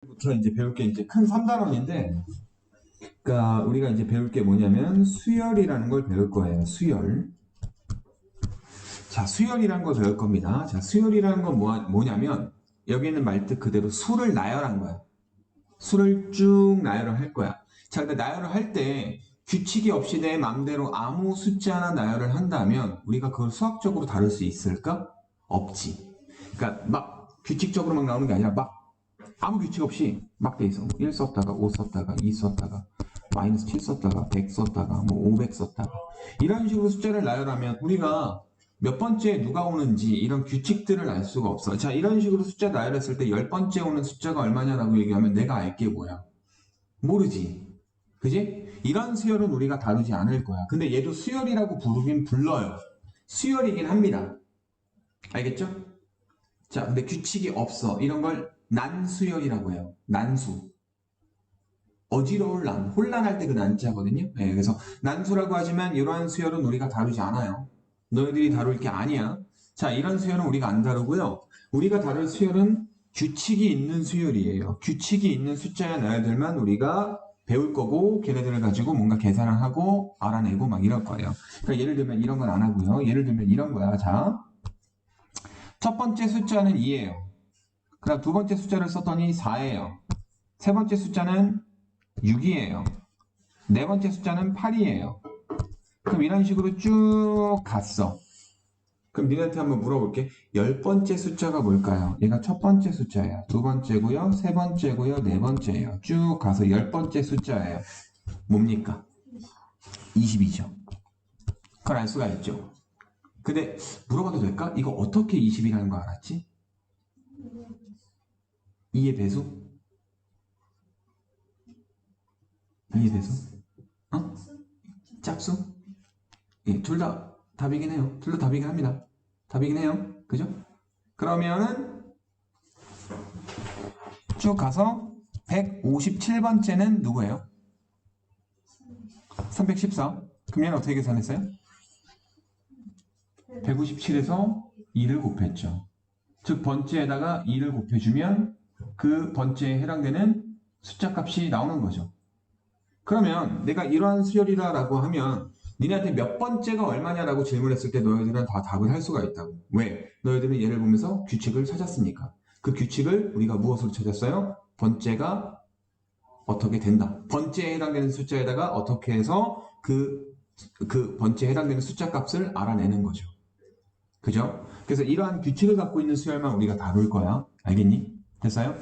부터 이제 배울 게 이제 큰 3단원인데, 그러니까 우리가 이제 배울 게 뭐냐면 수열이라는 걸 배울 거예요. 수열. 자, 수열이라는 걸 배울 겁니다. 자, 수열이라는 건 뭐냐면 여기는 말뜻 그대로 수를 나열한 거야. 수를 쭉 나열을 할 거야. 자, 근데 나열을 할 때 규칙이 없이 내 맘대로 아무 숫자나 나열을 한다면 우리가 그걸 수학적으로 다룰 수 있을까? 없지. 그러니까 막 규칙적으로 막 나오는 게 아니라 막 아무 규칙 없이 막 돼 있어. 1 썼다가 5 썼다가 2 썼다가 마이너스 7 썼다가 100 썼다가 뭐 500 썼다가 이런 식으로 숫자를 나열하면 우리가 몇 번째에 누가 오는지 이런 규칙들을 알 수가 없어. 자, 이런 식으로 숫자 나열했을 때 10번째 오는 숫자가 얼마냐라고 얘기하면 내가 알게 뭐야? 모르지. 그지? 이런 수열은 우리가 다루지 않을 거야. 근데 얘도 수열이라고 부르긴 불러요. 수열이긴 합니다. 알겠죠? 자, 근데 규칙이 없어. 이런 걸 난수열이라고 해요. 난수. 어지러울 난, 혼란할 때 그 난자거든요. 네, 그래서 난수라고 하지만 이러한 수열은 우리가 다루지 않아요. 너희들이 다룰 게 아니야. 자, 이런 수열은 우리가 안 다루고요. 우리가 다룰 수열은 규칙이 있는 수열이에요. 규칙이 있는 숫자의 나열들만 우리가 배울 거고 걔네들을 가지고 뭔가 계산을 하고 알아내고 막 이럴 거예요. 그러니까 예를 들면 이런 건 안 하고요. 예를 들면 이런 거야. 자, 첫 번째 숫자는 2예요. 그다음 두 번째 숫자를 썼더니 4예요. 세 번째 숫자는 6이에요. 네 번째 숫자는 8이에요. 그럼 이런 식으로 쭉 갔어. 그럼 니네한테 한번 물어볼게. 10번째 숫자가 뭘까요? 얘가 첫 번째 숫자예요. 두 번째고요. 세 번째고요. 네 번째예요. 쭉 가서 10번째 숫자예요. 뭡니까? 20이죠. 그걸 알 수가 있죠. 근데 물어봐도 될까? 이거 어떻게 20이라는 거 알았지? 2의 배수? 2의 배수? 어? 짝수? 예, 둘 다 답이긴 해요. 둘 다 답이긴 합니다. 답이긴 해요. 그죠? 그러면은 쭉 가서 157번째는 누구예요? 314. 그럼 얘는 어떻게 계산했어요? 157에서 2를 곱했죠. 즉 번째에다가 2를 곱해주면 그 번째에 해당되는 숫자 값이 나오는 거죠. 그러면 내가 이러한 수열이다라고 하면 니네한테 몇 번째가 얼마냐라고 질문했을 때 너희들은 다 답을 할 수가 있다고. 왜? 너희들은 얘를 보면서 규칙을 찾았으니까. 그 규칙을 우리가 무엇으로 찾았어요? 번째가 어떻게 된다. 번째에 해당되는 숫자에다가 어떻게 해서 그 번째에 해당되는 숫자 값을 알아내는 거죠. 그죠? 그래서 이러한 규칙을 갖고 있는 수열만 우리가 다룰 거야. 알겠니? 됐어요?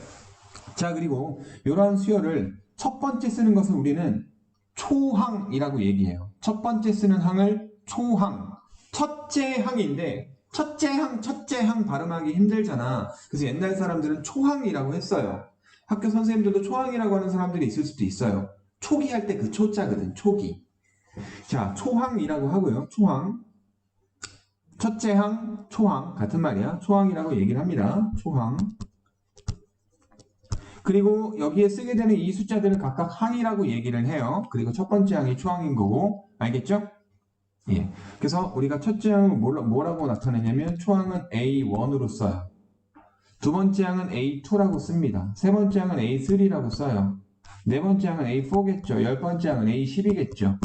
자, 그리고 이러한 수열을 첫 번째 쓰는 것을 우리는 초항이라고 얘기해요. 첫 번째 쓰는 항을 초항. 첫째 항인데 첫째 항 발음하기 힘들잖아. 그래서 옛날 사람들은 초항이라고 했어요. 학교 선생님들도 초항이라고 하는 사람들이 있을 수도 있어요. 초기 할 때 그 초자거든. 초기. 자, 초항이라고 하고요. 초항. 첫째 항, 초항 같은 말이야. 초항이라고 얘기를 합니다. 초항. 그리고 여기에 쓰게 되는 이 숫자들을 각각 항이라고 얘기를 해요. 그리고 첫 번째 항이 초항인 거고, 알겠죠? 예. 그래서 우리가 첫째 항을 뭐라고 나타내냐면 초항은 A1으로 써요. 두 번째 항은 A2라고 씁니다. 세 번째 항은 A3라고 써요. 네 번째 항은 A4겠죠. 열 번째 항은 A10이겠죠.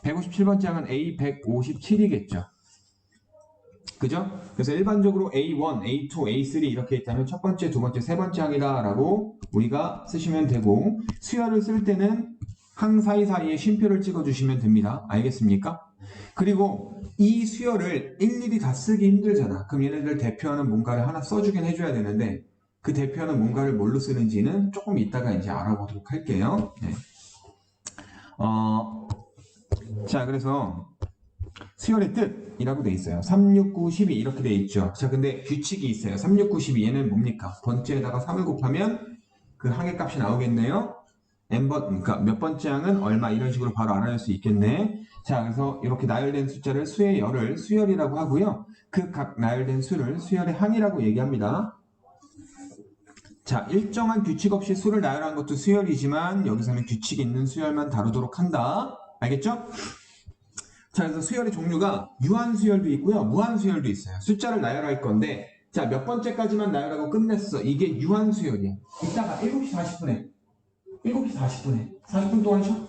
157번째 항은 A157이겠죠. 그죠? 그래서 일반적으로 A1, A2, A3 이렇게 있다면 첫 번째, 두 번째, 세 번째 항이다라고 우리가 쓰시면 되고 수열을 쓸 때는 항 사이사이에 쉼표를 찍어주시면 됩니다. 알겠습니까? 그리고 이 수열을 일일이 다 쓰기 힘들잖아. 그럼 얘네들 대표하는 뭔가를 하나 써주긴 해줘야 되는데 그 대표하는 뭔가를 뭘로 쓰는지는 조금 이따가 이제 알아보도록 할게요. 네. 자, 그래서 수열의 뜻이라고 돼 있어요. 3, 6, 9, 12 이렇게 돼 있죠. 자, 근데 규칙이 있어요. 3, 6, 9, 12 얘는 뭡니까? 번째에다가 3을 곱하면 그 항의 값이 나오겠네요. 그러니까 몇 번째 항은 얼마 이런 식으로 바로 알아낼 수 있겠네. 자, 그래서 이렇게 나열된 숫자를 수의 열을 수열이라고 하고요. 그 각 나열된 수를 수열의 항이라고 얘기합니다. 자, 일정한 규칙 없이 수를 나열한 것도 수열이지만 여기서는 규칙 있는 수열만 다루도록 한다. 알겠죠? 자, 그래서 수열의 종류가 유한수열도 있고요. 무한수열도 있어요. 숫자를 나열할 건데 자, 몇 번째까지만 나열하고 끝냈어. 이게 유한수열이야. 이따가 7시 40분에 40분 동안 쉬어.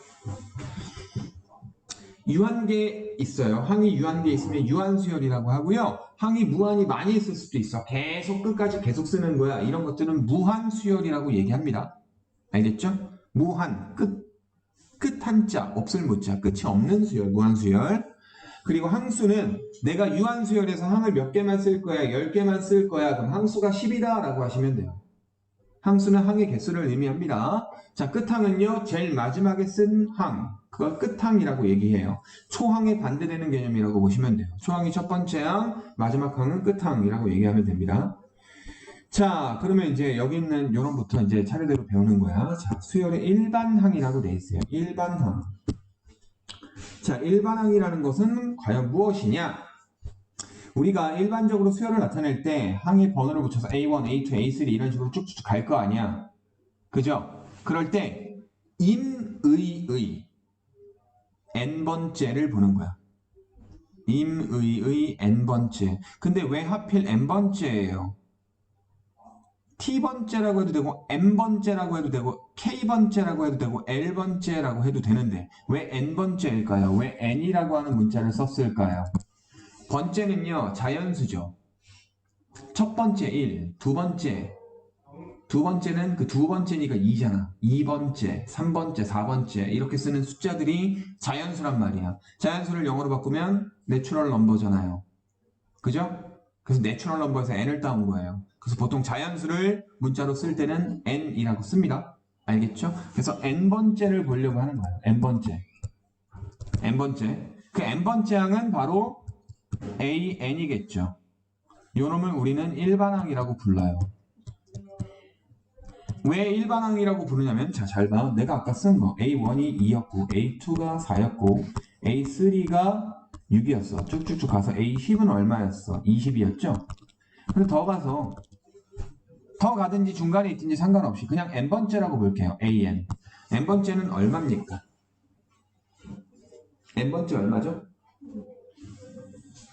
유한계 있어요. 항이 유한계 있으면 유한수열이라고 하고요. 항이 무한이 많이 있을 수도 있어. 계속 끝까지 계속 쓰는 거야. 이런 것들은 무한수열이라고 얘기합니다. 알겠죠? 무한, 끝 한자, 없을 무자, 끝이 없는 수열, 무한수열. 그리고 항수는 내가 유한수열에서 항을 몇 개만 쓸 거야, 10개만 쓸 거야. 그럼 항수가 10이다 라고 하시면 돼요. 항수는 항의 개수를 의미합니다. 자, 끝항은요, 제일 마지막에 쓴 항. 그걸 끝항이라고 얘기해요. 초항에 반대되는 개념이라고 보시면 돼요. 초항이 첫 번째 항, 마지막 항은 끝항이라고 얘기하면 됩니다. 자, 그러면 이제 여기 있는 요런부터 이제 차례대로 배우는 거야. 자, 수열의 일반항이라고 돼 있어요. 일반항. 자, 일반항이라는 것은 과연 무엇이냐? 우리가 일반적으로 수열을 나타낼 때 항의 번호를 붙여서 A1, A2, A3 이런 식으로 쭉쭉 갈 거 아니야. 그죠? 그럴 때 임의의 n번째를 보는 거야. 임의의 n번째. 근데 왜 하필 n번째예요? t번째라고 해도 되고 n번째라고 해도 되고 k번째라고 해도 되고 l번째라고 해도 되는데 왜 n번째일까요? 왜 n이라고 하는 문자를 썼을까요? 번째는요, 자연수죠. 첫 번째 1, 두 번째는 그 두 번째니까 2잖아. 2번째, 3번째, 4번째 이렇게 쓰는 숫자들이 자연수란 말이야. 자연수를 영어로 바꾸면 내추럴 넘버잖아요. 그죠? 그래서 내추럴 넘버에서 n을 따온 거예요. 그래서 보통 자연수를 문자로 쓸 때는 n이라고 씁니다. 알겠죠? 그래서 n번째를 보려고 하는 거예요. n번째. 그 n번째 항은 바로 AN이겠죠. 요 놈을 우리는 일반항이라고 불러요. 왜 일반항이라고 부르냐면, 자, 잘 봐. 내가 아까 쓴 거 A1이 2였고 A2가 4였고 A3가 6이었어. 쭉쭉쭉 가서 A10은 얼마였어? 20이었죠? 그리고 더 가든지 중간에 있든지 상관없이 그냥 n번째라고 볼게요. AN. n번째는 얼마입니까? n번째 얼마죠?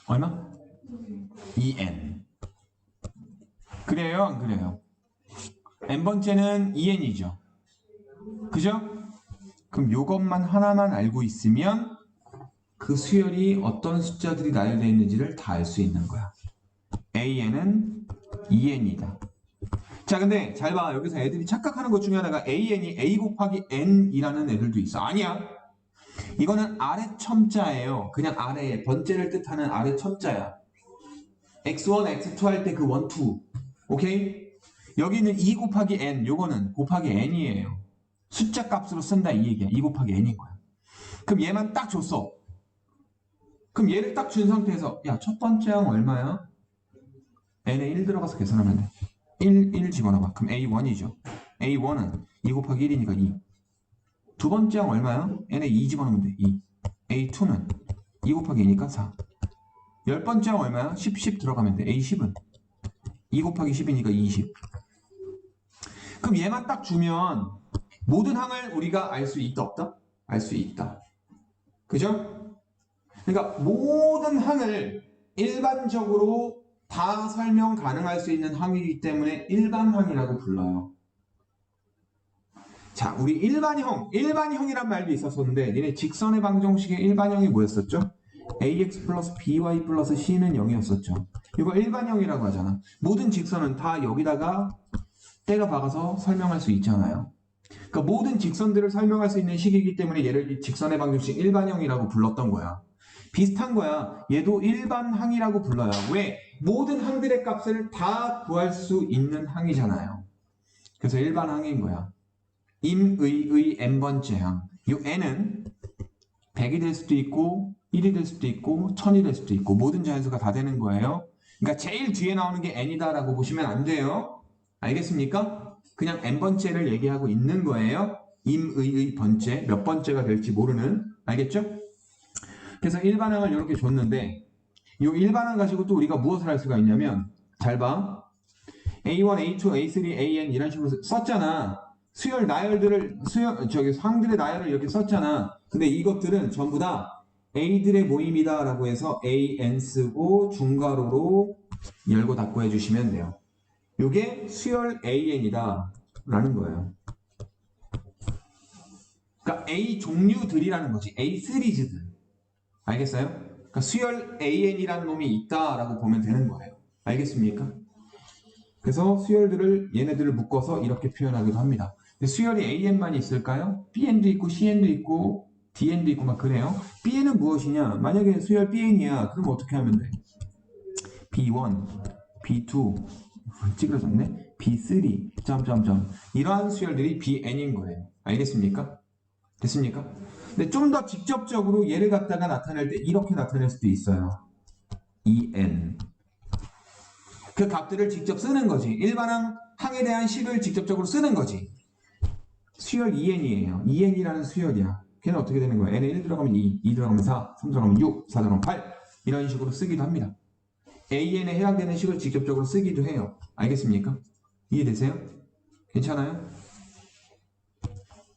얼마? 2n. 그래요? 안 그래요? n번째는 2n이죠. 그죠? 그럼 요것만 하나만 알고 있으면 그 수열이 어떤 숫자들이 나열되어 있는지를 다 알 수 있는 거야. an은 2n이다. 자, 근데 잘 봐. 여기서 애들이 착각하는 것 중에 하나가 an이 a 곱하기 n이라는 애들도 있어. 아니야. 이거는 아래 첨자예요. 그냥 아래에 번째를 뜻하는 아래 첨자야. x1, x2 할 때 그 1, 2. 오케이? 여기는 2 곱하기 n, 요거는 곱하기 n이에요. 숫자 값으로 쓴다 이 얘기야. 2 곱하기 n인 거야. 그럼 얘만 딱 줬어. 그럼 얘를 딱 준 상태에서 야, 첫 번째 항 얼마야? n에 1 들어가서 계산하면 돼. 1 집어넣어봐. 그럼 a1이죠. a1은 2 곱하기 1이니까 2. 두 번째 항 얼마야? n에 2 집어넣으면 돼. 2. a2는 2 곱하기 2니까 4. 열 번째 항 얼마야? 10 들어가면 돼. a10은 2 곱하기 10이니까 20. 그럼 얘만 딱 주면 모든 항을 우리가 알 수 있다 없다? 알 수 있다. 그죠? 그러니까 모든 항을 일반적으로 다 설명 가능할 수 있는 항이기 때문에 일반항이라고 불러요. 자, 우리 일반형이란 말도 있었었는데 니네 직선의 방정식의 일반형이 뭐였었죠? ax 플러스 by 플러스 c는 0이었었죠. 이거 일반형이라고 하잖아. 모든 직선은 다 여기다가 때려 박아서 설명할 수 있잖아요. 그러니까 모든 직선들을 설명할 수 있는 식이기 때문에 얘를 직선의 방정식 일반형이라고 불렀던 거야. 비슷한 거야. 얘도 일반항이라고 불러요. 왜? 모든 항들의 값을 다 구할 수 있는 항이잖아요. 그래서 일반항인 거야. 임의의 n번째 항. 이 n은 100이 될 수도 있고 1이 될 수도 있고 1000이 될 수도 있고 모든 자연수가 다 되는 거예요. 그러니까 제일 뒤에 나오는 게 n이다 라고 보시면 안 돼요. 알겠습니까? 그냥 n번째를 얘기하고 있는 거예요. 임의의 번째, 몇 번째가 될지 모르는. 알겠죠? 그래서 일반항을 이렇게 줬는데 이 일반항 가지고 또 우리가 무엇을 할 수가 있냐면 잘 봐. A1, A2, A3, AN 이런 식으로 썼잖아. 수열 나열들을 항들의 나열을 이렇게 썼잖아. 근데 이것들은 전부 다 A들의 모임이다 라고 해서 AN 쓰고 중괄호로 열고 닫고 해주시면 돼요. 요게 수열 AN이다 라는 거예요. 그러니까 A 종류들이라는 거지. A 시리즈들. 알겠어요? 그러니까 수열 AN이라는 놈이 있다라고 보면 되는 거예요. 알겠습니까? 그래서 수열들을 얘네들을 묶어서 이렇게 표현하기도 합니다. 근데 수열이 AN만 있을까요? BN도 있고 CN도 있고 DN도 있고 막 그래요. BN은 무엇이냐? 만약에 수열 BN이야. 그럼 어떻게 하면 돼? B1, B2 찌그러졌네. B3 점점점 이러한 수열들이 BN인 거예요. 알겠습니까? 됐습니까? 근데 좀 더 직접적으로 얘를 갖다가 나타낼 때 이렇게 나타낼 수도 있어요. EN 그 값들을 직접 쓰는 거지. 일반항 항에 대한 식을 직접적으로 쓰는 거지. 수열 EN이에요. EN이라는 수열이야. 걔는 어떻게 되는 거야? n에 1 들어가면 2 들어가면 4, 3 들어가면 6, 4 들어가면 8 이런 식으로 쓰기도 합니다. AN에 해당되는 식을 직접적으로 쓰기도 해요. 알겠습니까? 이해되세요? 괜찮아요?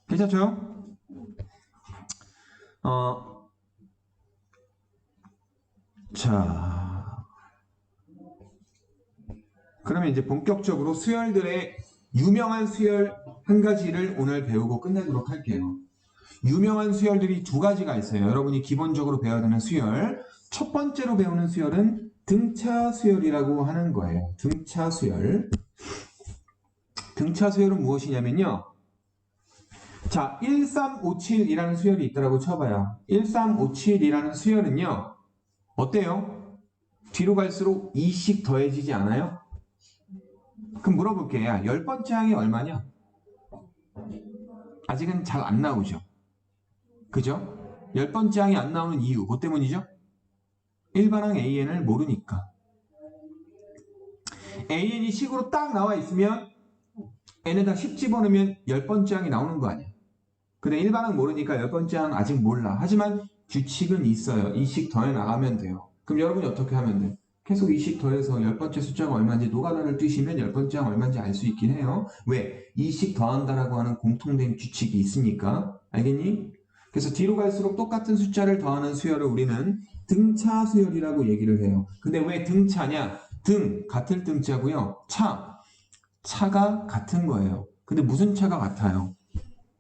괜찮죠? 자, 그러면 이제 본격적으로 수열들의 유명한 수열 한 가지를 오늘 배우고 끝내도록 할게요. 유명한 수열들이 두 가지가 있어요. 여러분이 기본적으로 배워야 되는 수열. 첫 번째로 배우는 수열은 등차 수열이라고 하는 거예요. 등차 수열. 등차 수열은 무엇이냐면요. 자, 1357이라는 수열이 있더라고 쳐봐요. 1357이라는 수열은요. 어때요? 뒤로 갈수록 2씩 더해지지 않아요? 그럼 물어볼게요. 10번째 항이 얼마냐? 아직은 잘 안 나오죠. 그죠? 10번째 항이 안 나오는 이유 뭐 때문이죠? 일반항 AN을 모르니까. AN이 식으로 딱 나와 있으면 n에다 10 집어넣으면 10번째 항이 나오는 거 아니야. 근데 일반항 모르니까 10번째 항 아직 몰라. 하지만 규칙은 있어요. 2씩 더해 나가면 돼요. 그럼 여러분이 어떻게 하면 돼? 계속 2씩 더해서 10번째 숫자가 얼마인지 노가다를 뛰시면 10번째 항 얼마인지 알 수 있긴 해요. 왜? 2씩 더한다라고 하는 공통된 규칙이 있으니까. 알겠니? 그래서 뒤로 갈수록 똑같은 숫자를 더하는 수열을 우리는 등차 수열이라고 얘기를 해요. 근데 왜 등차냐? 등, 같을 등자고요. 차가 같은 거예요. 근데 무슨 차가 같아요?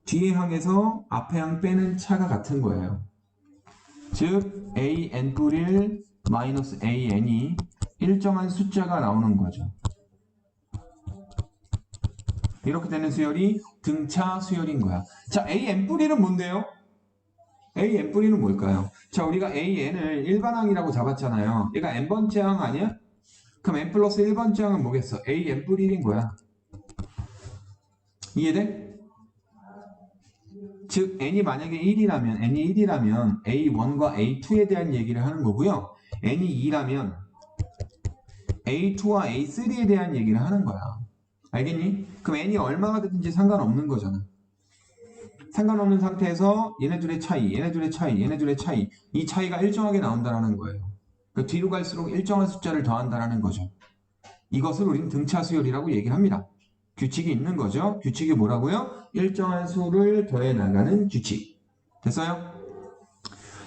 뒤에 항에서 앞에 항 빼는 차가 같은 거예요. 즉 AN 뿌릴 마이너스 AN이 일정한 숫자가 나오는 거죠. 이렇게 되는 수열이 등차 수열인 거야. 자, AN 뿌리는 뭔데요? AN 뿌리는 뭘까요? 자, 우리가 AN을 일반항이라고 잡았잖아요. 얘가 n번째 항 아니야? 그럼 n 플러스 1번째 항은 뭐겠어? AN 뿌리 1인 거야. 이해돼? 즉 n이 만약에 1이라면 A1과 A2에 대한 얘기를 하는 거고요. n이 2라면 A2와 A3에 대한 얘기를 하는 거야. 알겠니? 그럼 n이 얼마가 되든지 상관없는 거잖아. 상관없는 상태에서 얘네들의 차이 이 차이가 일정하게 나온다는 거예요. 그러니까 뒤로 갈수록 일정한 숫자를 더한다는 거죠. 이것을 우리는 등차 수열이라고 얘기를 합니다. 규칙이 있는 거죠. 규칙이 뭐라고요? 일정한 수를 더해 나가는 규칙. 됐어요?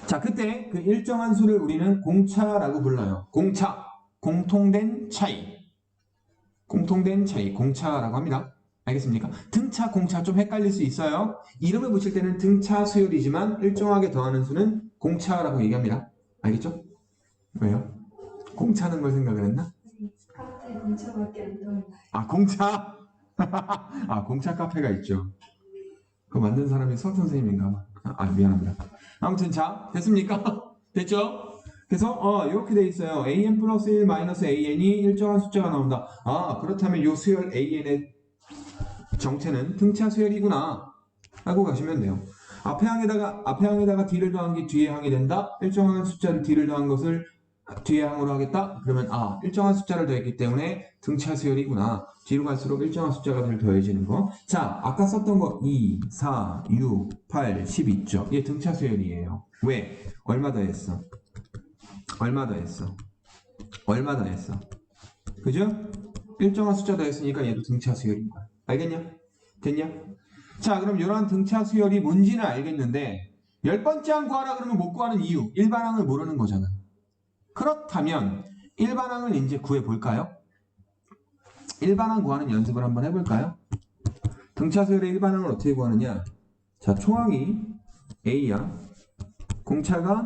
자, 그때 그 일정한 수를 우리는 공차라고 불러요. 공차, 공통된 차이. 공차라고 합니다. 알겠습니까? 등차, 공차 좀 헷갈릴 수 있어요. 이름을 붙일 때는 등차 수열이지만 일정하게 더하는 수는 공차라고 얘기합니다. 알겠죠? 왜요? 공차는 걸 생각을 했나? 카페 공차밖에 안 나와요. 아, 공차? 아, 공차 카페가 있죠. 그거 만든 사람이 수학 선생님인가 봐. 아, 미안합니다. 아무튼 자, 됐습니까? 됐죠? 그래서 이렇게 돼 있어요. AN 플러스 1 마이너스 AN이 일정한 숫자가 나온다. 아, 그렇다면 요 수열 AN의 정체는 등차 수열이구나 라고 가시면 돼요. 앞에 항에다가 D를 더한 게 뒤에 항이 된다. 일정한 숫자를 D를 더한 것을 뒤에 항으로 하겠다. 그러면 일정한 숫자를 더했기 때문에 등차 수열이구나. 뒤로 갈수록 일정한 숫자가 더해지는 거. 자, 아까 썼던 거 2, 4, 6, 8, 10 있죠. 얘 등차 수열이에요. 왜? 얼마 더했어? 그죠? 일정한 숫자 더했으니까 얘도 등차 수열인 거야. 알겠냐? 됐냐? 자, 그럼 이러한 등차 수열이 뭔지는 알겠는데 10번째 항 구하라 그러면 못 구하는 이유. 일반항을 모르는 거잖아. 그렇다면 일반항을 이제 구해볼까요? 일반항 구하는 연습을 한번 해볼까요? 등차 수열의 일반항을 어떻게 구하느냐? 자, 초항이 A야. 공차가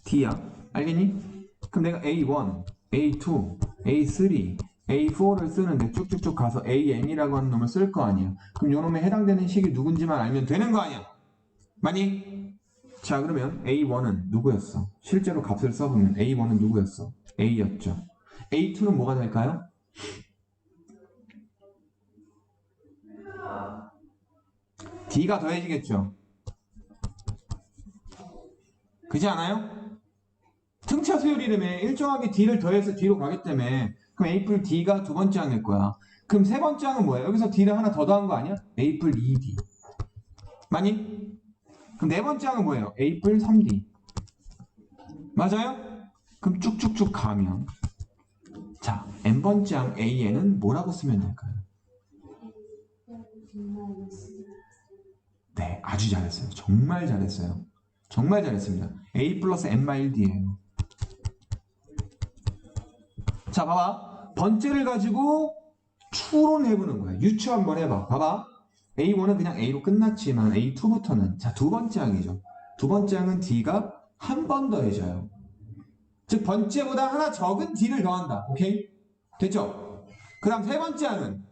D야. 알겠니? 그럼 내가 A1, A2, A3, A4를 쓰는데 쭉쭉쭉 가서 AN이라고 하는 놈을 쓸 거 아니야. 그럼 요 놈에 해당되는 식이 누군지만 알면 되는 거 아니야. 맞니? 자, 그러면 A1은 누구였어? 실제로 값을 써보면 A1은 누구였어? A였죠. A2는 뭐가 될까요? D가 더해지겠죠. 그렇지 않아요? 등차 수열 이름에 일정하게 D를 더해서 D로 가기 때문에 그럼 A 플 D가 두 번째 항일 거야. 그럼 세 번째 항은 뭐예요? 여기서 D를 하나 더 더한 거 아니야? A 플 2D. 맞니? 그럼 네 번째 항은 뭐예요? A 플 3D. 맞아요? 그럼 쭉쭉쭉 가면 자, n번째 항 AN은 뭐라고 쓰면 될까요? 네, 아주 잘했어요. 정말 잘했어요. 정말 잘했습니다. A 플러스 n-D예요. 자, 봐봐. 번째를 가지고 추론해보는 거야. 유추 한번 해봐. 봐봐. A1은 그냥 A로 끝났지만 A2부터는 자, 두 번째 항이죠. 두 번째 항은 D가 한 번 더해져요. 즉 번째보다 하나 적은 D를 더한다. 오케이? 됐죠? 그 다음 세 번째 항은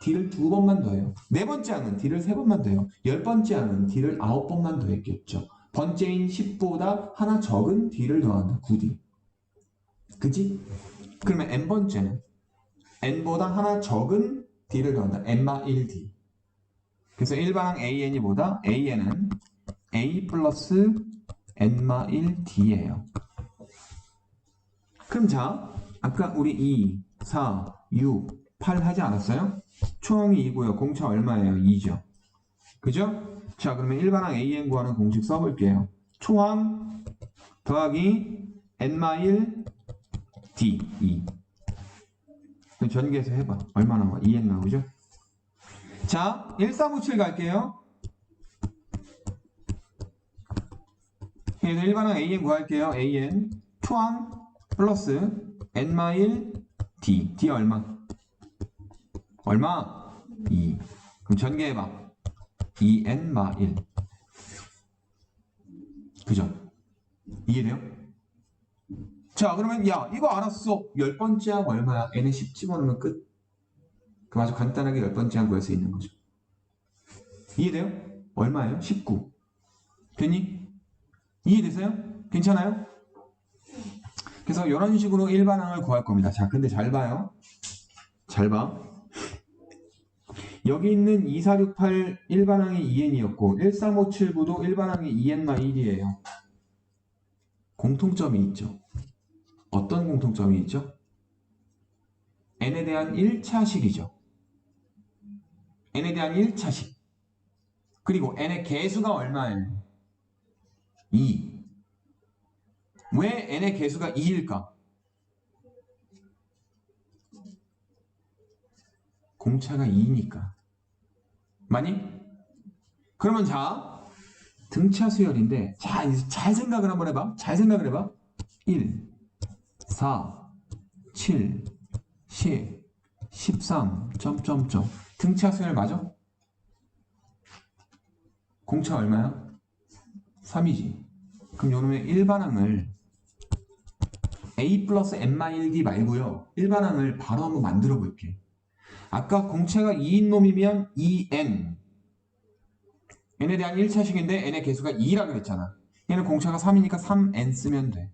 D를 두 번만 더해요. 네 번째 항은 D를 세 번만 더해요. 열 번째 항은 D를 9번만 더했겠죠. 번째인 10보다 하나 적은 D를 더한다. 9D. 그지? 그러면 n번째는 n보다 하나 적은 D를 더한다. n-1D. 그래서 일반항 AN이 보다 AN은 A 플러스 n-1D예요. 그럼 자, 아까 우리 2, 4, 6, 8 하지 않았어요? 초항이 2고요. 공차 얼마예요? 2죠. 그죠? 자, 그러면 일반항 AN 구하는 공식 써볼게요. 초항 더하기 n-1 D 2. 그럼 전개해서 해봐. 얼마 나와? 2n 나오죠? 자, 1357 갈게요. 그래서 일반항 AN 구할게요. AN 초항 플러스 n-1 D. D 얼마? 얼마? 2. 그럼 전개해봐. 2n-1. 그죠? 이해돼요? 자, 그러면 야, 이거 알았어. 열 번째 항 얼마야? n에 10 집어넣으면 끝. 그럼 아주 간단하게 열 번째 항 구할 수 있는 거죠. 이해돼요? 얼마예요? 19. 됐니? 이해되세요? 괜찮아요? 그래서 이런 식으로 일반항을 구할 겁니다. 자, 근데 잘 봐요. 잘 봐. 여기 있는 2468 일반항이 2n이었고 1357구도 일반항이 2n-1이에요. 공통점이 있죠. 어떤 공통점이 있죠? n에 대한 1차식이죠. n에 대한 1차식. 그리고 n의 개수가 얼마예요? 2. 왜 n의 개수가 2일까? 공차가 2니까. 맞니? 그러면 자, 등차 수열인데 자, 이제 잘 생각을 한번 해봐. 잘 생각을 해봐. 1, 4, 7, 10, 13, 점점점. 등차 수열 맞아? 공차 얼마야? 3이지. 그럼 요놈의 일반항을 A 플러스 n-1D 말고요. 일반항을 바로 한번 만들어 볼게. 아까 공차가 2인 놈이면 2n. n에 대한 1차식인데 n의 개수가 2라 그랬잖아. 얘는 공차가 3이니까 3n 쓰면 돼.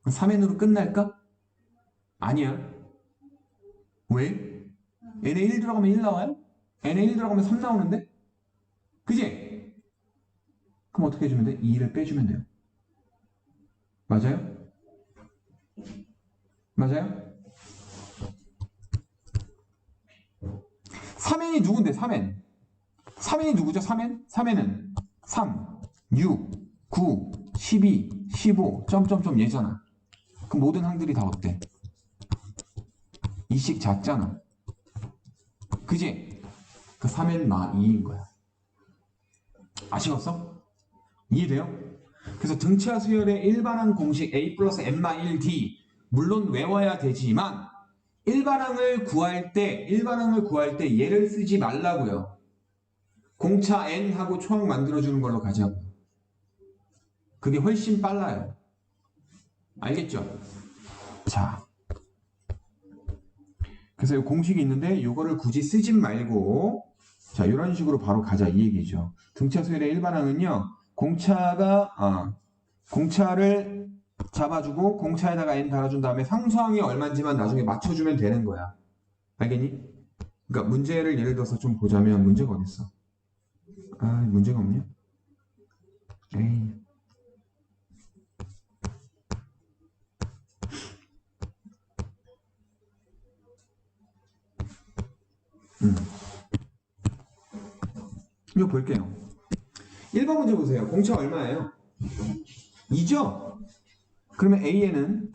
3n으로 끝날까? 아니야. 왜? n에 1 들어가면 1 나와요? n에 1 들어가면 3 나오는데? 그지? 그럼 어떻게 해주면 돼? 2를 빼주면 돼요. 맞아요? 맞아요? 3n이 누군데? 3n. 3n이 누구죠? 3n? 3n은 3, 6, 9, 12, 15, 점점점 얘잖아. 그럼 모든 항들이 다 어때? 이식 작잖아. 그지? 그 3n-2인 거야. 아시겠어? 이해돼요? 그래서 등차 수열의 일반항 공식 A 플러스 n-1D 물론 외워야 되지만 일반항을 구할 때 얘를 쓰지 말라고요. 공차 n하고 초항 만들어주는 걸로 가자고. 그게 훨씬 빨라요. 알겠죠? 자, 그래서 이 공식이 있는데 이거를 굳이 쓰진 말고 자 이런 식으로 바로 가자 이 얘기죠. 등차 수열의 일반항은요. 공차를 잡아주고 공차에다가 n 달아준 다음에 상수항이 얼마인지만 나중에 맞춰주면 되는 거야. 알겠니? 그러니까 문제를 예를 들어서 좀 보자면 문제가 어딨어? 문제가 없냐? 에이. 이거 볼게요. 1번 문제 보세요. 공차 얼마예요? 2죠? 그러면 AN은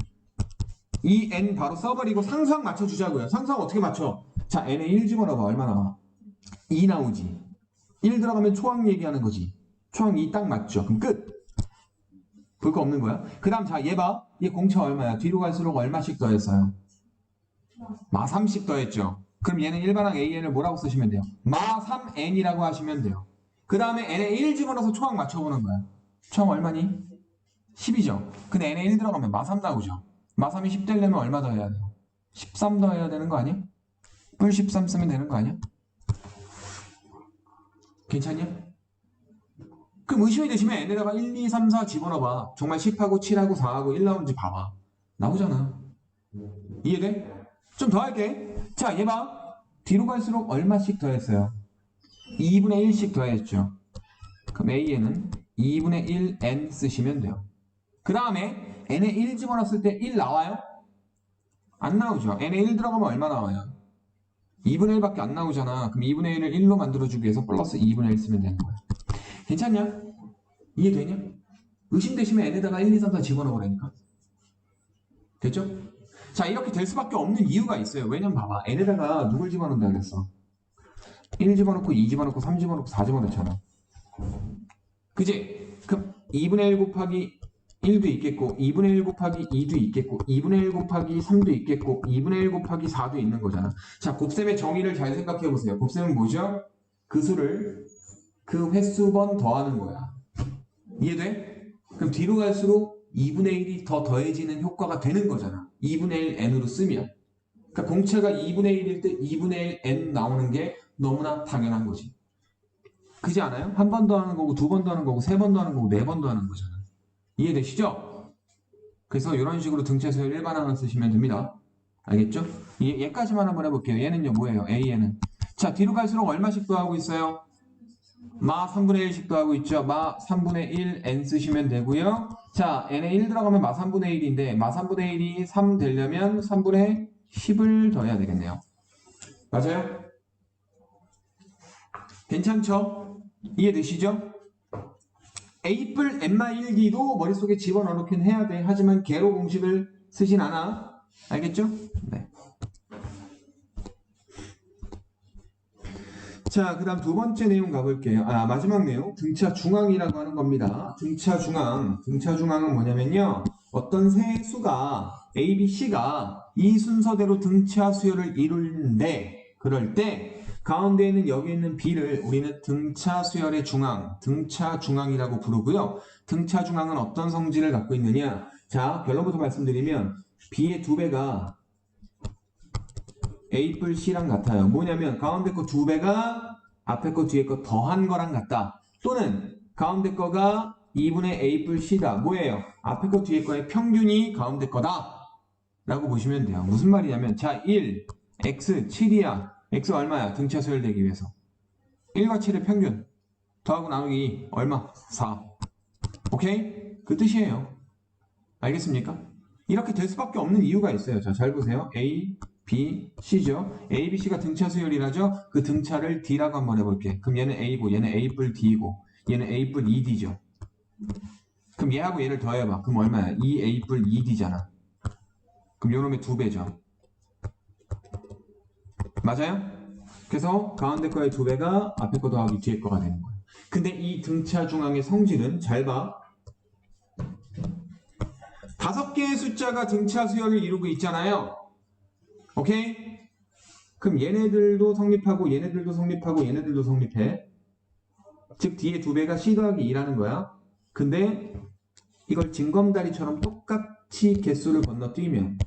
이 N 바로 써버리고 상수항 맞춰주자고요. 상수항 어떻게 맞춰? 자, N에 1 집어넣어봐. 얼마 나와? 2 나오지. 1 들어가면 초항 얘기하는 거지. 초항 2 딱 맞죠? 그럼 끝. 볼 거 없는 거야. 그 다음 자, 얘 봐. 얘 공차 얼마야? 뒤로 갈수록 얼마씩 더했어요? 마 30 더했죠. 그럼 얘는 일반항 AN을 뭐라고 쓰시면 돼요? 마 3N이라고 하시면 돼요. 그 다음에 N에 1 집어넣어서 초항 맞춰보는 거야. 초항 얼마니? 10이죠. 근데 N에 1 들어가면 마 3 나오죠. 마 3이 10 되려면 얼마 더 해야 돼요? 13 더 해야 되는 거 아니야? 뿔 13 쓰면 되는 거 아니야? 괜찮냐? 그럼 의심이 되시면 N에다가 1, 2, 3, 4 집어넣어봐. 정말 10하고 7하고 4하고 1 나오는지 봐봐. 나오잖아. 이해돼? 좀 더 할게. 자, 얘 봐. 뒤로 갈수록 얼마씩 더했어요? 2분의 1씩 더했죠. 그럼 AN은 2분의 1 N 쓰시면 돼요. 그 다음에 N에 1 집어넣었을 때 1 나와요? 안 나오죠. N에 1 들어가면 얼마 나와요? 2분의 1밖에 안 나오잖아. 그럼 2분의 1을 1로 만들어주기 위해서 플러스 2분의 1 쓰면 되는 거야. 괜찮냐? 이해되냐? 의심되시면 N에다가 1, 2, 3, 4 집어넣으라니까. 됐죠? 자, 이렇게 될 수밖에 없는 이유가 있어요. 왜냐면 봐봐. N에다가 누굴 집어넣는다 그랬어? 1 집어넣고 2 집어넣고 3 집어넣고 4 집어넣잖아. 그지? 그럼 2분의 1 곱하기 1도 있겠고 2분의 1 곱하기 2도 있겠고 2분의 1 곱하기 3도 있겠고 2분의 1 곱하기 4도 있는 거잖아. 자, 곱셈의 정의를 잘 생각해 보세요. 곱셈은 뭐죠? 그 수를 그 횟수번 더하는 거야. 이해돼? 그럼 뒤로 갈수록 2분의 1이 더 더해지는 효과가 되는 거잖아. 2분의 1 n으로 쓰면. 그러니까 공차가 2분의 1일 때 2분의 1 n 나오는 게 너무나 당연한 거지. 그지 않아요? 한 번 더 하는 거고 두 번 더 하는 거고 세 번 더 하는 거고 네 번 더 하는 거잖아. 이해되시죠? 그래서 이런 식으로 등차수열 일반항을 쓰시면 됩니다. 알겠죠? 얘까지만 한번 해볼게요. 얘는요 뭐예요? AN은 자, 뒤로 갈수록 얼마씩 더하고 있어요? 마 3분의 1씩 더하고 있죠. 마 3분의 1 n 쓰시면 되고요. 자, n에 1 들어가면 마 3분의 1인데 마 3분의 1이 3 되려면 3분의 10을 더해야 되겠네요. 맞아요? 괜찮죠? 이해되시죠? A뿔 N-1D도 머릿속에 집어넣긴 해야 돼. 하지만 개로 공식을 쓰진 않아. 알겠죠? 네. 자, 그 다음 두 번째 내용 가볼게요. 마지막 내용. 등차 중앙이라고 하는 겁니다. 등차 중앙. 등차 중앙은 뭐냐면요. 어떤 세 수가 A, B, C가 이 순서대로 등차 수열을 이루는데 그럴 때 가운데 있는 여기 있는 B를 우리는 등차 수열의 중앙, 등차 중앙이라고 부르고요. 등차 중앙은 어떤 성질을 갖고 있느냐? 자, 결론부터 말씀드리면 B의 2배가 A 뿔 C랑 같아요. 뭐냐면 가운데 거 2배가 앞에 거 뒤에 거 더한 거랑 같다. 또는 가운데 거가 2분의 A 뿔 C다. 뭐예요? 앞에 거 뒤에 거의 평균이 가운데 거다. 라고 보시면 돼요. 무슨 말이냐면 자, 1, X, 7이야. X 얼마야? 등차 수열되기 위해서 1과 7의 평균 더하고 나누기 얼마? 4. 오케이? 그 뜻이에요. 알겠습니까? 이렇게 될 수밖에 없는 이유가 있어요. 자, 잘 보세요. A, B, C죠. A, B, C가 등차 수열이라죠. 그 등차를 D라고 한번 해볼게. 그럼 얘는 A고 얘는 A 뿔 D고 얘는 A 뿔 2D죠. 그럼 얘하고 얘를 더해봐. 그럼 얼마야? 2A 뿔 2D잖아. 그럼 요놈의 2배죠. 맞아요? 그래서 가운데 거의 2배가 앞에 거 더하기 뒤에 거가 되는 거예요. 근데 이 등차 중앙의 성질은 잘 봐. 5개의 숫자가 등차 수열을 이루고 있잖아요. 오케이? 그럼 얘네들도 성립하고 얘네들도 성립하고 얘네들도 성립해. 즉 뒤에 2배가 C 더하기 2라는 거야. 근데 이걸 징검다리처럼 똑같이 개수를 건너뛰면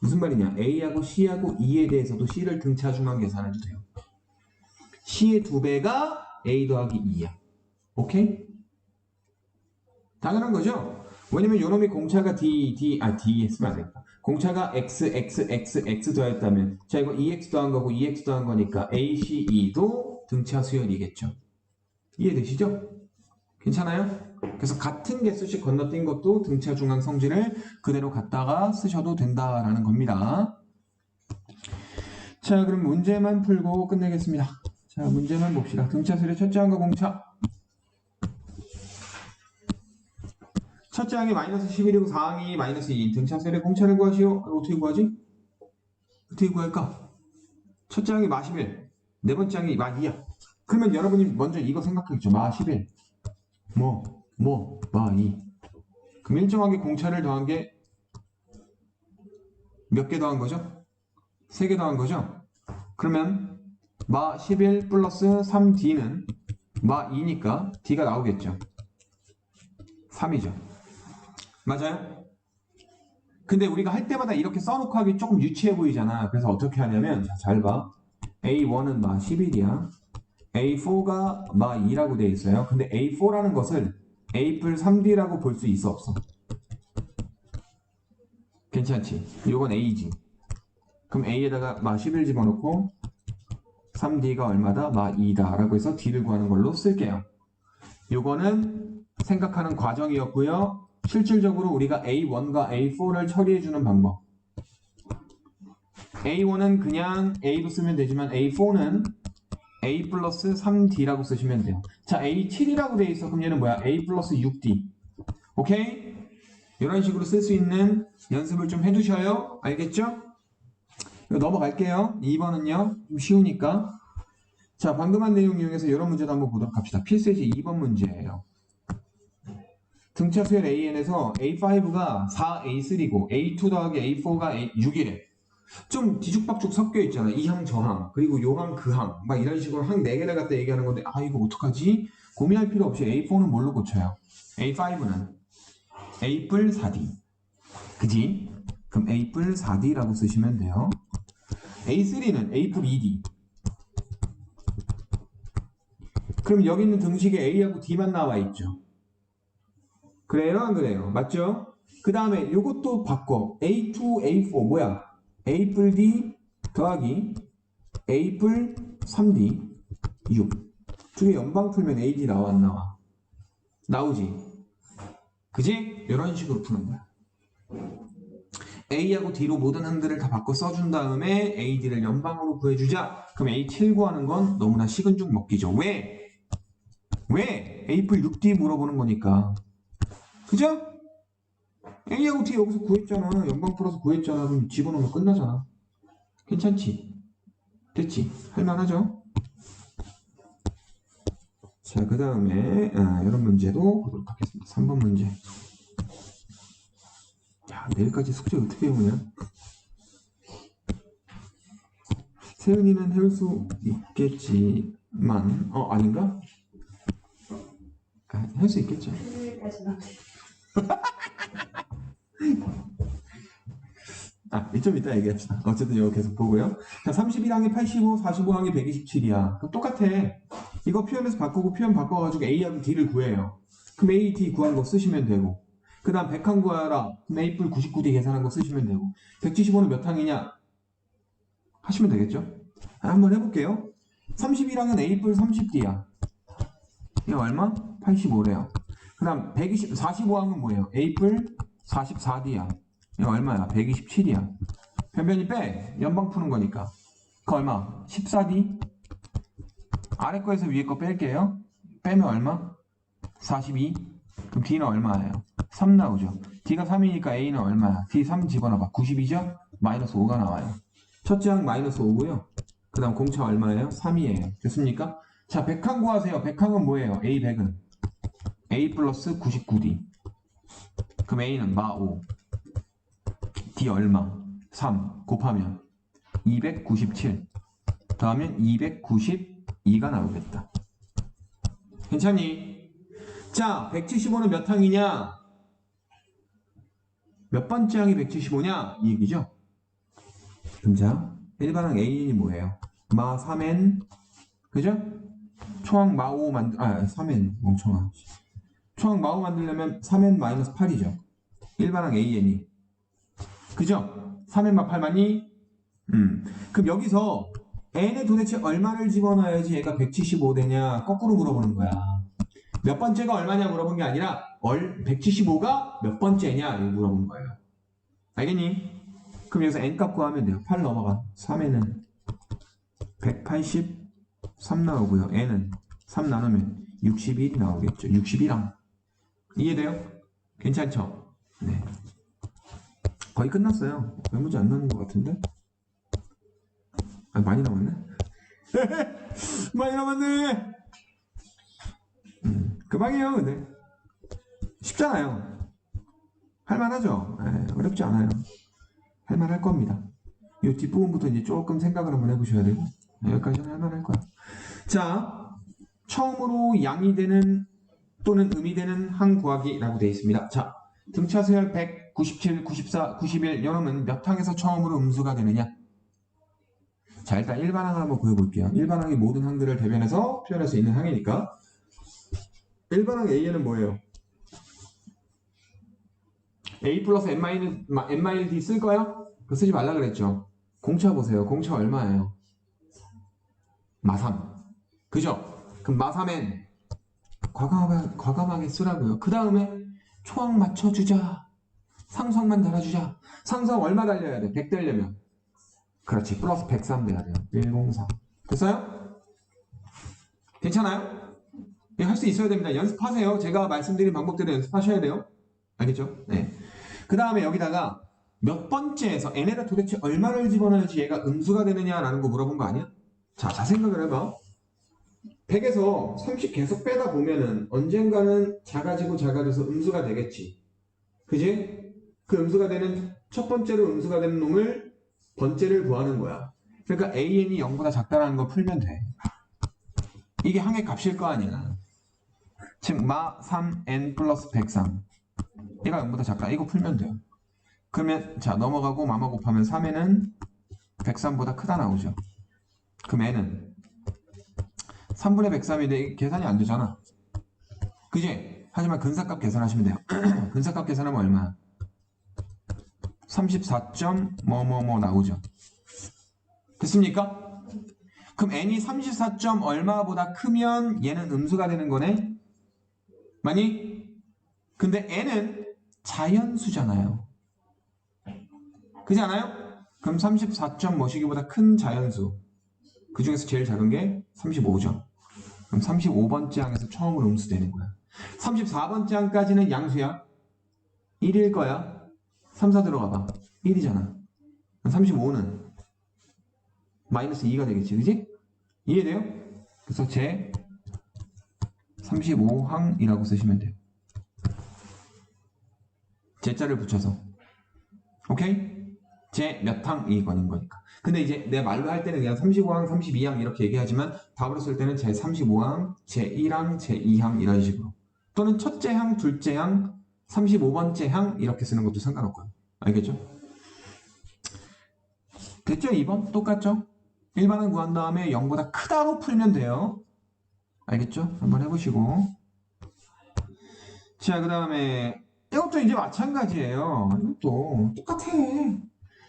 무슨 말이냐? A하고 C하고 E에 대해서도 C를 등차 중앙 계산해도 돼요. C의 2배가 A 더하기 2야. 오케이? 당연한 거죠? 왜냐면 요놈이 공차가 D 했으면 안 되겠다. 공차가 X 더했다면 자 이거 EX 더한 거고 EX 더한 거니까 ACE도 등차 수열이겠죠. 이해되시죠? 괜찮아요? 그래서 같은 개수씩 건너뛴 것도 등차 중앙 성질을 그대로 갖다가 쓰셔도 된다라는 겁니다. 자 그럼 문제만 풀고 끝내겠습니다. 자 문제만 봅시다. 등차 수열의 첫째 항과 공차. 첫째 항이 마이너스 11이고 4항이 마이너스 2인 등차 수열의 공차를 구하시오. 어떻게 구하지? 어떻게 구할까? 첫째 항이 마 11, 네 번째 항이 마 2야. 그러면 여러분이 먼저 이거 생각하겠죠. 마 11, 마 2. 그럼 일정하게 공차를 더한 게 몇 개 더한 거죠? 3개 더한 거죠? 그러면 마 11 플러스 3D는 마 2니까 D가 나오겠죠. 3이죠. 맞아요? 근데 우리가 할 때마다 이렇게 써놓고 하기 조금 유치해 보이잖아. 그래서 어떻게 하냐면 자, 잘 봐. A1은 마 11이야. A4가 마 2라고 되어 있어요. 근데 A4라는 것을 A 뿔 3D라고 볼 수 있어 없어? 괜찮지? 이건 A지. 그럼 A에다가 마 11 집어넣고 3D가 얼마다? 마 2다 라고 해서 D를 구하는 걸로 쓸게요. 요거는 생각하는 과정이었고요. 실질적으로 우리가 A1과 A4를 처리해주는 방법. A1은 그냥 A로 쓰면 되지만 A4는 A 플러스 3D라고 쓰시면 돼요. 자, A7이라고 되어 있어. 그럼 얘는 뭐야? A 플러스 6D. 오케이? 이런 식으로 쓸 수 있는 연습을 좀 해두셔요. 알겠죠? 이거 넘어갈게요. 2번은요. 좀 쉬우니까. 자, 방금 한 내용 이용해서 이런 문제도 한번 보도록 합시다. 필수예제 2번 문제예요. 등차 수열 AN에서 A5가 4A3고 A2 더하기 A4가 6이래. 좀 뒤죽박죽 섞여 있잖아. 이 항 저항 그리고 요 항 그 항 막 이런 식으로 항 4개를 갖다 얘기하는 건데 아 이거 어떡하지? 고민할 필요 없이 A4는 뭘로 고쳐요? A5는 A 뿔 4D 그지? 그럼 A 뿔 4D라고 쓰시면 돼요. A3는 A 뿔 2D. 그럼 여기 있는 등식에 A하고 D만 나와 있죠. 그래요 안 그래요? 맞죠? 그 다음에 요것도 바꿔. A2 A4 뭐야? A 뿔 D 더하기 A 뿔 3D 6. 두 개 연방 풀면 AD 나와 안 나와? 나오지? 그지? 이런 식으로 푸는 거야. A하고 D로 모든 항들을 다 바꿔 써준 다음에 AD를 연방으로 구해주자. 그럼 A7 구하는 건 너무나 식은 죽 먹기죠. 왜? A 뿔 6D 물어보는 거니까. 그죠? A하고 D 여기서 구했잖아. 연방 풀어서 구했잖아. 그럼 집어넣으면 끝나잖아. 괜찮지? 됐지? 할만하죠? 자, 그 다음에 이런 문제도 보도록 하겠습니다. 3번 문제. 야, 내일까지 숙제 어떻게 해오냐? 세은이는 해올 수 있겠지만 아닌가? 할 수 있겠죠. 일요일까지는 좀 이따 얘기합시다. 어쨌든 이거 계속 보고요. 자, 31항이 85, 45항이 127이야. 그럼 똑같아. 이거 표현해서 바꾸고 표현 바꿔가지고 A하고 D를 구해요. 그럼 A, D 구한 거 쓰시면 되고. 그 다음 100항 구하라. 그럼 A 뿔 99D 계산한 거 쓰시면 되고. 175는 몇 항이냐? 하시면 되겠죠? 한번 해볼게요. 31항은 A 뿔 30D야. 이거 얼마? 85래요. 그 다음 45항은 뭐예요? A 뿔 44D야. 이거 얼마야? 127이야. 변변히 빼. 연방 푸는 거니까. 그 얼마? 14D? 아래 거에서 위에 거 뺄게요. 빼면 얼마? 42. 그럼 D는 얼마예요? 3 나오죠. D가 3이니까 A는 얼마야? D 3 집어넣어봐. 90이죠? 마이너스 5가 나와요. 첫째 항 마이너스 5고요. 그 다음 공차 얼마예요? 3이에요. 됐습니까? 자, 100항 구하세요. 100항은 뭐예요? A 100은 A 플러스 99D. 그럼 A는 마 5. D 얼마? 3 곱하면 297 더하면 292가 나오겠다. 괜찮니? 자, 175는 몇 항이냐? 몇 번째 항이 175냐? 이 얘기죠? 그럼 자, 일반항 AN이 뭐예요? 마 3N 그죠? 초항 마5 3N 멍청아. 초항 마5 만들려면 3N-8이죠. 일반항 AN이 그죠? 3N 마 8 맞니? 그럼 여기서 N에 도대체 얼마를 집어넣어야지 얘가 175 되냐? 거꾸로 물어보는 거야. 몇 번째가 얼마냐 물어본 게 아니라 175가 몇 번째냐 이거 물어본 거예요. 알겠니? 그럼 여기서 N값 구하면 돼요. 8 넘어가. 3N은 183 나오고요. N은 3 나누면 61이 나오겠죠. 61항. 이해돼요? 괜찮죠? 네. 거의 끝났어요. 몇 문제 안 남은 것 같은데? 아, 많이 남았네? 많이 남았네! 금방이에요, 근데. 쉽잖아요. 할만하죠? 네, 어렵지 않아요. 할만할 겁니다. 이 뒷부분부터 이제 조금 생각을 한번 해보셔야 되고, 여기까지는 할만할 거야. 자, 처음으로 양이 되는 또는 음이 되는 항 구하기라고 되어 있습니다. 자, 등차 서열 100, 97, 94, 91 이놈은 몇 항에서 처음으로 음수가 되느냐? 자, 일단 일반항을 한번 구해볼게요. 일반항이 모든 항들을 대변해서 표현할 수 있는 항이니까 일반항 A에는 뭐예요? A 플러스 N-D 쓸 거야? 그거 쓰지 말라 그랬죠? 공차 보세요. 공차 얼마예요? 마3 그죠? 그럼 마3N 과감하게 쓰라고요. 그 다음에 초항 맞춰주자. 상수항만 달아주자. 상수항 얼마 달려야 돼? 100 되려면 그렇지. 플러스 103 돼야 돼요. 104 됐어요? 괜찮아요? 할 수 있어야 됩니다. 연습하세요. 제가 말씀드린 방법대로 연습하셔야 돼요. 알겠죠? 네. 그 다음에 여기다가 몇 번째에서 n에다 도대체 얼마를 집어넣어야지 얘가 음수가 되느냐라는 거 물어본 거 아니야? 자, 생각을 해봐. 100에서 30 계속 빼다 보면은 언젠가는 작아지고 작아져서 음수가 되겠지. 그지? 그 음수가 되는 첫 번째로 음수가 되는 놈을 번째를 구하는 거야. 그러니까 AN이 0보다 작다라는 거 풀면 돼. 이게 항의 값일 거 아니야. 즉 마 3n 플러스 103 얘가 0보다 작다. 이거 풀면 돼요. 그러면 자 넘어가고 마마 곱하면 3n은 103보다 크다 나오죠. 그럼 n은 3분의 103인데 계산이 안 되잖아. 그지? 하지만 근사값 계산하시면 돼요. 근사값 계산하면 얼마? 34. 뭐뭐뭐 나오죠. 됐습니까? 그럼 n이 34. 얼마보다 크면 얘는 음수가 되는 거네? 맞니? 근데 n은 자연수잖아요. 그렇지 않아요? 그럼 34. 뭐시기보다 큰 자연수. 그 중에서 제일 작은 게 35죠. 그럼 35번째 항에서 처음으로 음수되는 거야. 34번째 항까지는 양수야. 1일 거야. 3, 4 들어가 봐. 1이잖아. 35는 마이너스 2가 되겠지. 그지? 이해돼요? 그래서 제 35항이라고 쓰시면 돼요. 제자를 붙여서. 오케이? 제 몇 항이 거는 거니까. 근데 이제 내 말로 할 때는 그냥 35항, 32항 이렇게 얘기하지만 답으로 쓸 때는 제 35항, 제 1항, 제 2항 이런 식으로. 또는 첫째 항, 둘째 항, 35번째 항 이렇게 쓰는 것도 상관없고요. 알겠죠? 됐죠? 2번? 똑같죠? 일반항 구한 다음에 0보다 크다로 풀면 돼요. 알겠죠? 한번 해보시고. 자, 그 다음에 이것도 이제 마찬가지예요. 이것도 똑같아.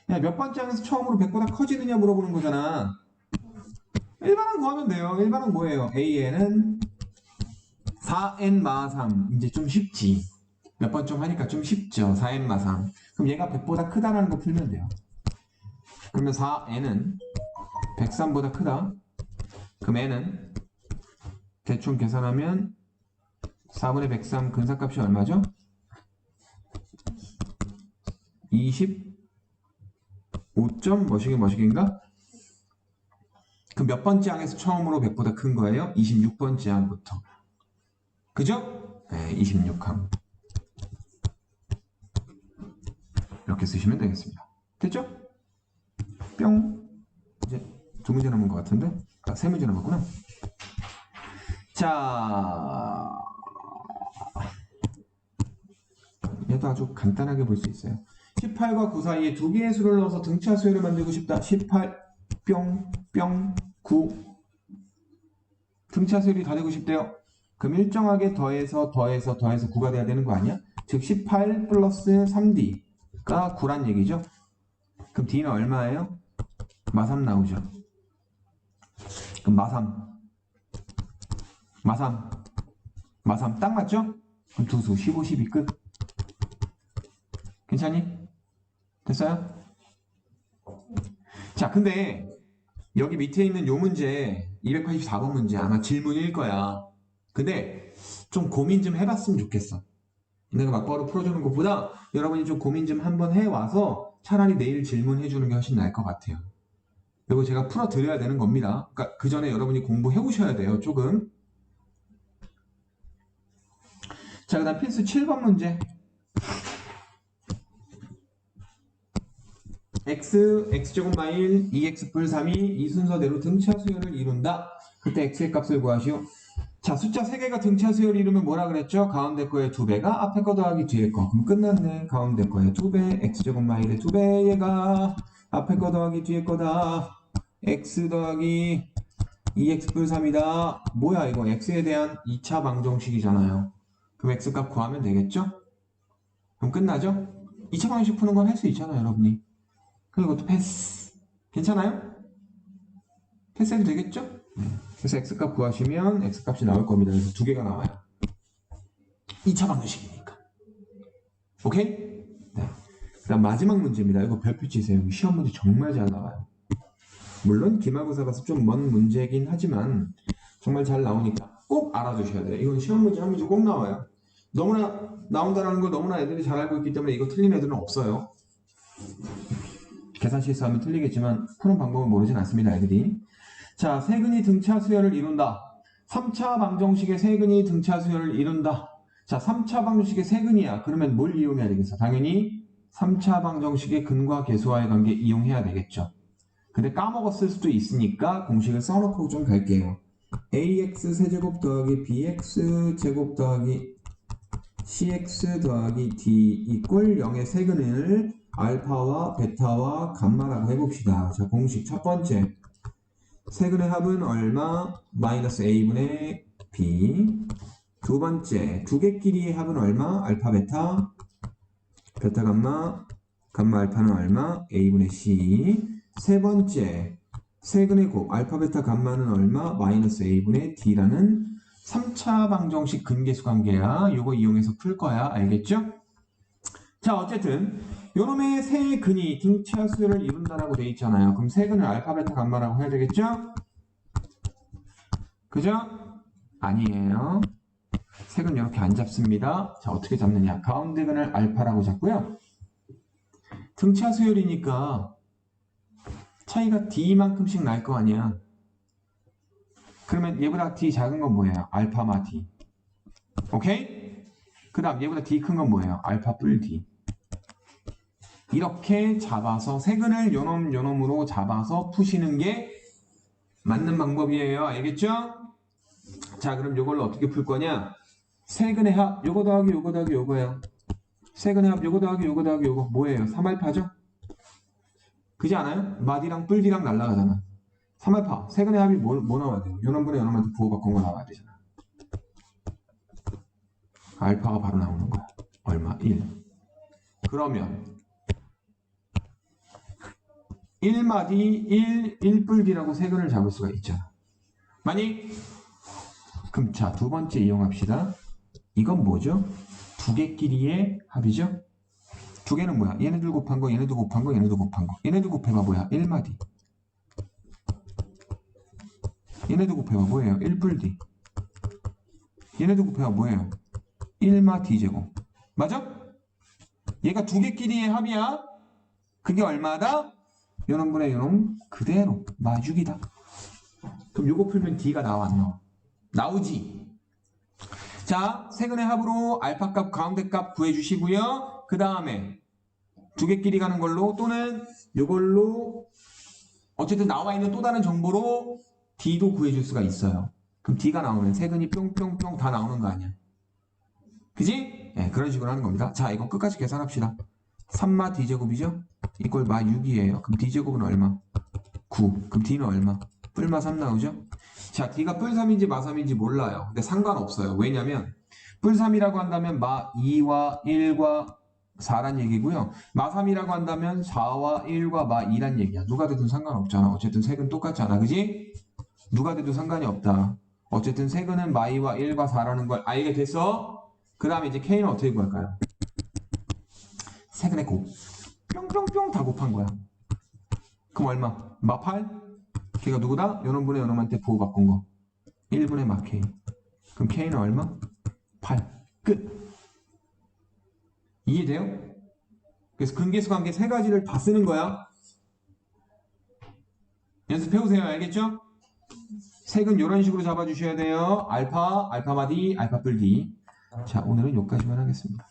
야, 몇 번째 항에서 처음으로 100보다 커지느냐 물어보는 거잖아. 일반항 구하면 돼요. 일반항 뭐예요? AN은 4n 마 3. 이제 좀 쉽지. 몇 번 좀 하니까 좀 쉽죠. 4n 마 3. 그럼 얘가 100보다 크다라는 거 풀면 돼요. 그러면 4n은 103보다 크다. 그럼 n은 대충 계산하면 4분의 103 근사값이 얼마죠? 25점 뭐시기인가? 그럼 몇 번째 항에서 처음으로 100보다 큰 거예요? 26번째 항부터. 그죠? 네, 26항. 이렇게 쓰시면 되겠습니다. 됐죠? 뿅. 이제 두 문제 남은 것 같은데? 아, 세 문제 남았구나. 자, 얘도 아주 간단하게 볼 수 있어요. 18과 9 사이에 두 개의 수를 넣어서 등차 수열을 만들고 싶다. 18, 뿅, 뿅, 9. 등차 수열이 다 되고 싶대요. 그럼 일정하게 더해서 9가 돼야 되는 거 아니야? 즉 18 플러스 3D가 9란 얘기죠. 그럼 D는 얼마예요? 마3 나오죠. 그럼 마3 딱 맞죠? 그럼 두 수 15, 12 끝. 괜찮니? 됐어요? 자, 근데 여기 밑에 있는 요 문제 284번 문제 아마 질문일 거야. 근데 좀 고민 좀 해봤으면 좋겠어. 내가 막바로 풀어주는 것보다 여러분이 좀 고민 좀 한번 해와서 차라리 내일 질문해주는 게 훨씬 나을 것 같아요. 이거 제가 풀어드려야 되는 겁니다. 그러니까 그 전에 여러분이 공부해 오셔야 돼요. 조금. 자, 그 다음 필수 7번 문제. x제곱 마일 2x 풀 3이 이 순서대로 등차 수열을 이룬다. 그때 x의 값을 구하시오. 자, 숫자 3개가 등차 수열을 이루면 뭐라 그랬죠? 가운데 거의 2배가 앞에 거 더하기 뒤에 거. 그럼 끝났네. 가운데 거의 2배, x제곱 마일의 2배, 얘가 앞에 거 더하기 뒤에 거다. x 더하기 2x 풀 3이다. 뭐야 이거? x에 대한 2차 방정식이잖아요. 그럼 x 값 구하면 되겠죠? 그럼 끝나죠? 2차 방정식 푸는 건 할 수 있잖아요, 여러분이. 그럼 이것도 패스. 괜찮아요? 패스해도 되겠죠? 그래서 x값 구하시면 x값이 나올 겁니다. 그래서 두 개가 나와요. 2차 방정식이니까. 오케이? 네. 그 다음 마지막 문제입니다. 이거 별표 치세요. 시험 문제 정말 잘 나와요. 물론 기말고사라서 좀 먼 문제이긴 하지만 정말 잘 나오니까 꼭 알아두셔야 돼요. 이건 시험 문제 한 문제 꼭 나와요. 너무나 나온다는 걸 너무나 애들이 잘 알고 있기 때문에 이거 틀린 애들은 없어요. 계산 실수하면 틀리겠지만 푸는 방법은 모르진 않습니다, 애들이. 자, 세근이 등차 수열을 이룬다. 3차 방정식의 세근이 등차 수열을 이룬다. 자, 3차 방정식의 세근이야. 그러면 뭘 이용해야 되겠어? 당연히 3차 방정식의 근과 계수와의 관계 이용해야 되겠죠. 근데 까먹었을 수도 있으니까 공식을 써놓고 좀 갈게요. ax 세제곱 더하기 bx 제곱 더하기 cx 더하기 d 이꼴 0의 세근을 알파와 베타와 감마라고 해봅시다. 자, 공식 첫 번째. 세근의 합은 얼마? 마이너스 a분의 b. 두 번째. 두 개끼리의 합은 얼마? 알파 베타. 베타 감마. 감마 알파는 얼마? a분의 c. 세 번째. 세근의 곱. 알파 베타 감마는 얼마? 마이너스 a분의 d라는 3차 방정식 근계수 관계야. 요거 이용해서 풀 거야. 알겠죠? 자, 어쨌든 요놈의 세 근이 등차 수열을 이룬다라고 돼 있잖아요. 그럼 세 근을 알파, 베타, 감마라고 해야 되겠죠? 그죠? 아니에요. 세 근 이렇게 안 잡습니다. 자, 어떻게 잡느냐? 가운데 근을 알파라고 잡고요. 등차 수열이니까 차이가 d만큼씩 날 거 아니야. 그러면 얘보다 d 작은 건 뭐예요? 알파마 d. 오케이? 그 다음 얘보다 d 큰 건 뭐예요? 알파 뿔 d. 이렇게 잡아서 세근을 요놈으로 잡아서 푸시는 게 맞는 방법이에요. 알겠죠? 자, 그럼 이걸로 어떻게 풀 거냐? 세근의 합 요거 더하기 요거 더하기 요거예요. 세근의 합 요거 더하기 요거 더하기 요거 뭐예요? 3알파죠? 그지 않아요? 마디랑 뿔디랑 날라가잖아. 3알파 세근의 합이 뭐 나와야 돼요? 요놈분의 요놈한테 부호 바꾼 거 나와야 되잖아. 알파가 바로 나오는 거야. 얼마? 1. 그러면 1마디 1뿔디라고 세근을 잡을 수가 있잖아. 만약 그럼 자, 두 번째 이용합시다. 이건 뭐죠? 두 개끼리의 합이죠? 두 개는 뭐야? 얘네들 곱한 거, 얘네들 곱한 거, 얘네들 곱한 거. 얘네들 곱해봐 뭐야? 1마디. 얘네들 곱해봐 뭐예요? 1뿔디. 얘네들 곱해봐 뭐예요? 1마 d제곱. 맞아? 얘가 두 개끼리의 합이야. 그게 얼마다? 요놈분의 요놈 그대로 마주기다. 그럼 요거 풀면 d가 나와 안 나와? 나오지. 자, 세근의 합으로 알파 값 가운데 값 구해주시고요. 그 다음에 두 개끼리 가는 걸로 또는 이걸로 어쨌든 나와 있는 또 다른 정보로 D도 구해줄 수가 있어요. 그럼 D가 나오면 세근이 뿅뿅뿅 다 나오는 거 아니야. 그지? 네, 그런 식으로 하는 겁니다. 자, 이거 끝까지 계산합시다. 3마 D제곱이죠? 이걸 마 6이에요. 그럼 D제곱은 얼마? 9. 그럼 D는 얼마? 뿔마 3 나오죠? 자, D가 뿔 3인지 마 3인지 몰라요. 근데 상관없어요. 왜냐면 뿔 3이라고 한다면 마 2와 1과 4란 얘기고요. 마 3이라고 한다면 4와 1과 마 2란 얘기야. 누가 돼도 상관없잖아. 어쨌든 색은 똑같잖아. 그지? 누가 돼도 상관이 없다. 어쨌든 색은 마 2와 1과 4라는 걸 알게 됐어? 그 다음에 이제 K는 어떻게 구할까요? 색은의 곱. 뿅뿅뿅 다 곱한 거야. 그럼 얼마? 마 8? 걔가 누구다? 요놈분의 요놈한테 부호 바꾼 거. 1분의 마 K. 그럼 K는 얼마? 8. 끝. 이해돼요? 그래서 근계수 관계 세 가지를 다 쓰는 거야. 연습해오세요. 알겠죠? 색은 이런 식으로 잡아주셔야 돼요. 알파, 알파마 D, 알파 뿔 D. 자, 오늘은 여기까지만 하겠습니다.